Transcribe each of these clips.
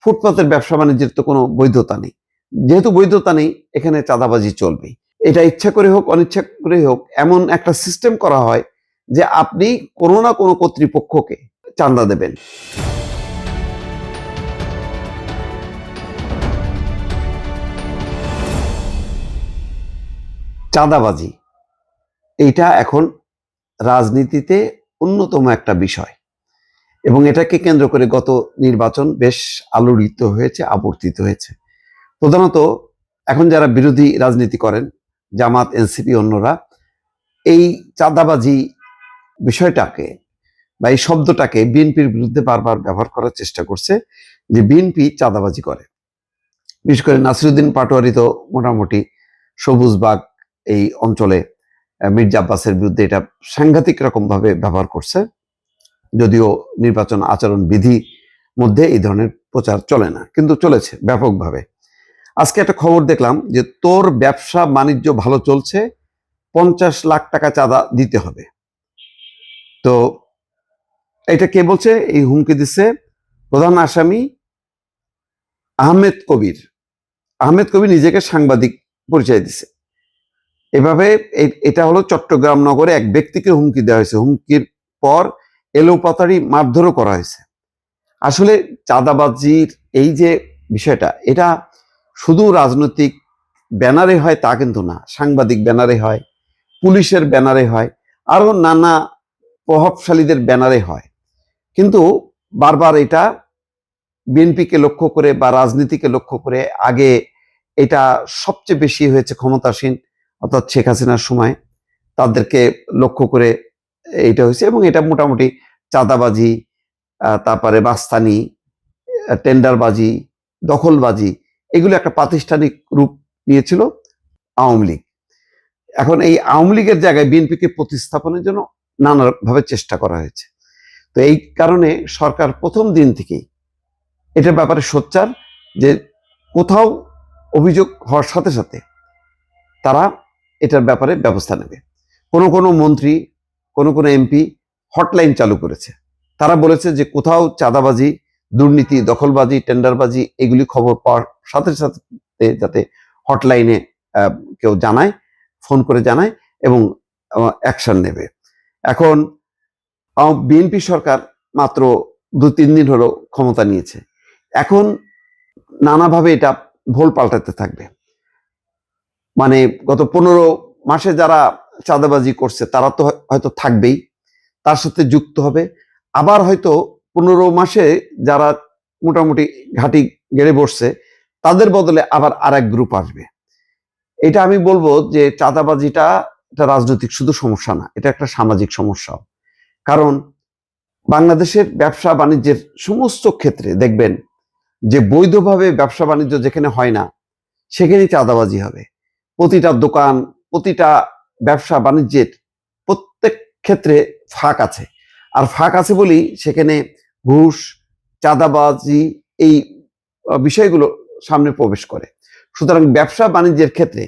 ফুটপাতের ব্যবসা বাণিজ্যের তো কোনো বৈধতা নেই। যেহেতু বৈধতা নেই, এখানে চাঁদাবাজি চলবেই। এটা ইচ্ছা করে হোক অনিচ্ছা করে হোক এমন একটা সিস্টেম করা হয় যে আপনি কোনো না কোনো কর্তৃপক্ষকে চাঁদা দেবেন। চাঁদাবাজি এইটা এখন রাজনীতিতে অন্যতম একটা বিষয় এবং এটাকে কেন্দ্র করে গত নির্বাচন বেশ আলোড়িত হয়েছে, আবর্তিত হয়েছে। প্রধানত এখন যারা বিরোধী রাজনীতি করেন, জামাত, এনসিপি, অন্যরা এই চাঁদাবাজি বিষয়টাকে বা এই শব্দটাকে বিএনপির বিরুদ্ধে বারবার ব্যবহার করার চেষ্টা করছে যে বিএনপি চাঁদাবাজি করে। বিশেষ করে নাসিরুদ্দিন পাটোয়ারি তো মোটামুটি সবুজবাগ এই অঞ্চলে মির্জা আব্বাসের বিরুদ্ধে এটা সাংঘাতিক রকম ভাবে ব্যবহার করছে, যদিও নির্বাচন আচরণ বিধি মধ্যে এই ধরনের প্রচার চলে না, কিন্তু চলেছে ব্যাপকভাবে। আজকে একটা খবর দেখলাম যে তোর ব্যবসা বাণিজ্য ভালো চলছে, 50 লাখ টাকা চাঁদা দিতে হবে। তো এটা কে বলছে? এই হুমকি দিচ্ছে প্রধান আসামি আহমেদ কবির। আহমেদ কবির নিজেকে সাংবাদিক পরিচয় দিছে। এভাবে এটা হলো চট্টগ্রাম নগরে এক ব্যক্তিকে হুমকি দেওয়া হয়েছে। হুমকির পর এলোপাতাড়ি মারধরও করা হয়েছে। আসলে চাঁদাবাজির এই যে বিষয়টা, এটা শুধু রাজনৈতিক ব্যানারে হয় তা কিন্তু না, সাংবাদিক ব্যানারে হয়, পুলিশের ব্যানারে হয়, আরো নানা প্রভাবশালীদের ব্যানারে হয়। কিন্তু বারবার এটা বিএনপিকে লক্ষ্য করে বা রাজনীতিকে লক্ষ্য করে আগে এটা সবচেয়ে বেশি হয়েছে ক্ষমতাসীন অর্থাৎ শেখ হাসিনার সময়, তাদেরকে লক্ষ্য করে এটা হয়েছে এবং এটা মোটামুটি চাঁদাবাজি, তারপরে বাস্তানি, টেন্ডারবাজি, দখলবাজি, এগুলো একটা প্রাতিষ্ঠানিক রূপ নিয়েছিল আওয়ামী লীগ। এখন এই আওয়ামী লীগের জায়গায় বিএনপিকে প্রতিস্থাপনের জন্য নানাভাবে চেষ্টা করা হয়েছে। তো এই কারণে সরকার প্রথম দিন থেকেই এটার ব্যাপারে সোচ্চার যে কোথাও অভিযোগ হওয়ার সাথে সাথে তারা এটার ব্যাপারে ব্যবস্থা নেবে। কোনো কোনো মন্ত্রী, কোনো কোনো এমপি হটলাইন চালু করেছে। তারা বলেছে যে কোথাও চাঁদাবাজি, দুর্নীতি, দখলবাজি, টেন্ডারবাজি এগুলি খবর পাওয়ার সাথে সাথে যাতে হটলাইনে কেউ জানায়, ফোন করে জানায় এবং অ্যাকশন নেবে। এখন বিএনপি সরকার মাত্র 2-3 দিন হলো ক্ষমতা নিয়েছে। এখন নানাভাবে এটা ভোল পাল্টাতে থাকবে। মানে গত 15 মাসে যারা চাঁদাবাজি করছে তারা তো হয়তো থাকবেই, তার সাথে যুক্ত হবে। আবার হয়তো 15 মাসে যারা মোটামুটি ঘাঁটি গেড়ে বসছে তাদের বদলে আবার আরেক গ্রুপ আসবে। এটা আমি বলবো যে চাঁদাবাজিটা এটা রাজনৈতিক শুধু সমস্যা না, এটা একটা সামাজিক সমস্যা। কারণ বাংলাদেশের ব্যবসা বাণিজ্যের সমস্ত ক্ষেত্রে দেখবেন যে বৈধভাবে ব্যবসা বাণিজ্য যেখানে হয় না সেখানেই চাঁদাবাজি হবে। প্রতিটা দোকান, প্রতিটা ব্যবসা বাণিজ্যের প্রত্যেক ক্ষেত্রে ফাঁক আছে। আর ফাঁক আছে বলেই সেখানে ঘুষ, চাঁদাবাজি এই বিষয়গুলো সামনে প্রবেশ করে। সুতরাং ব্যবসা বাণিজ্যের ক্ষেত্রে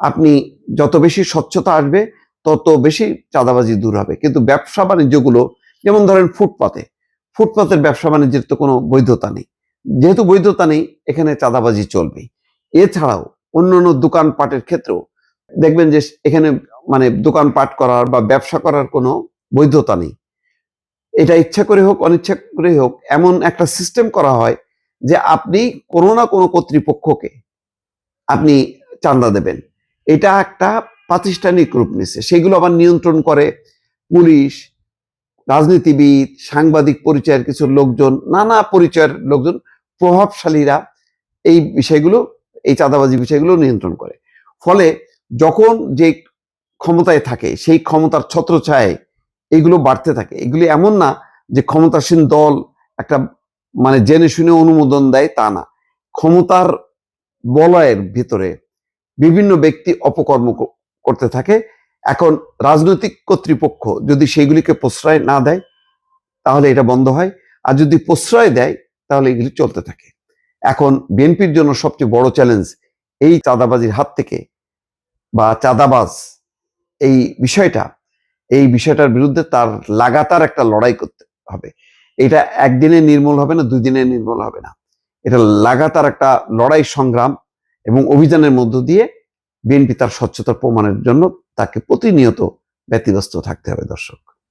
আপনি যত বেশি স্বচ্ছতা আসবে তত বেশি চাঁদাবাজি দূর হবে। কিন্তু ব্যবসা বাণিজ্যগুলো যেমন ধরেন ফুটপাতের ব্যবসা বাণিজ্যের তো কোনো বৈধতা নেই। যেহেতু বৈধতা নেই, এখানে চাঁদাবাজি চলবেই। এছাড়াও অন্যান্য দোকানপাটের ক্ষেত্রেও দেখবেন যে এখানে মানে দোকানপাট করার বা ব্যবসা করার কোনো বৈধতা নেই। এটা ইচ্ছা করে হোক অনিচ্ছা করে হোক এমন একটা সিস্টেম করা হয় যে আপনি কোনো না কোনো কর্তৃপক্ষকে আপনি চাঁদা দেবেন। এটা একটা প্রাতিষ্ঠানিক রূপ নিচ্ছে। সেগুলো আবার নিয়ন্ত্রণ করে পুলিশ, রাজনীতিবিদ, সাংবাদিক পরিচয়ের কিছু লোকজন, নানা পরিচয়ের লোকজন, প্রভাবশালীরা এই বিষয়গুলো, এই চাঁদাবাজি বিষয়গুলো নিয়ন্ত্রণ করে। ফলে যখন যে ক্ষমতায় থাকে সেই ক্ষমতার ছত্রছায়ায় এগুলো বাড়তে থাকে। এগুলি এমন না যে ক্ষমতাসীন দল একটা মানে জেনে শুনে অনুমোদন দেয়, তা না। ক্ষমতার বলয়ের ভিতরে বিভিন্ন ব্যক্তি অপকর্ম করতে থাকে। এখন রাজনৈতিক কর্তৃপক্ষ যদি সেগুলিকে প্রশ্রয় না দেয় তাহলে এটা বন্ধ হয়, আর যদি প্রশ্রয় দেয় তাহলে এগুলি চলতে থাকে। এখন বিএনপির জন্য সবচেয়ে বড় চ্যালেঞ্জ এই চাঁদাবাজির হাত থেকে বা চাঁদাবাজ এই বিষয়টার বিরুদ্ধে তার লাগাতার একটা লড়াই করতে হবে। এটা একদিনে নির্মূল হবে না, 2 দিনে নির্মূল হবে না। এটা লাগাতার একটা লড়াই সংগ্রাম এবং অভিযানের মধ্য দিয়ে বিএনপি তার স্বচ্ছতার প্রমাণের জন্য তাকে প্রতিনিয়ত ব্যতিব্যস্ত থাকতে হবে। দর্শক।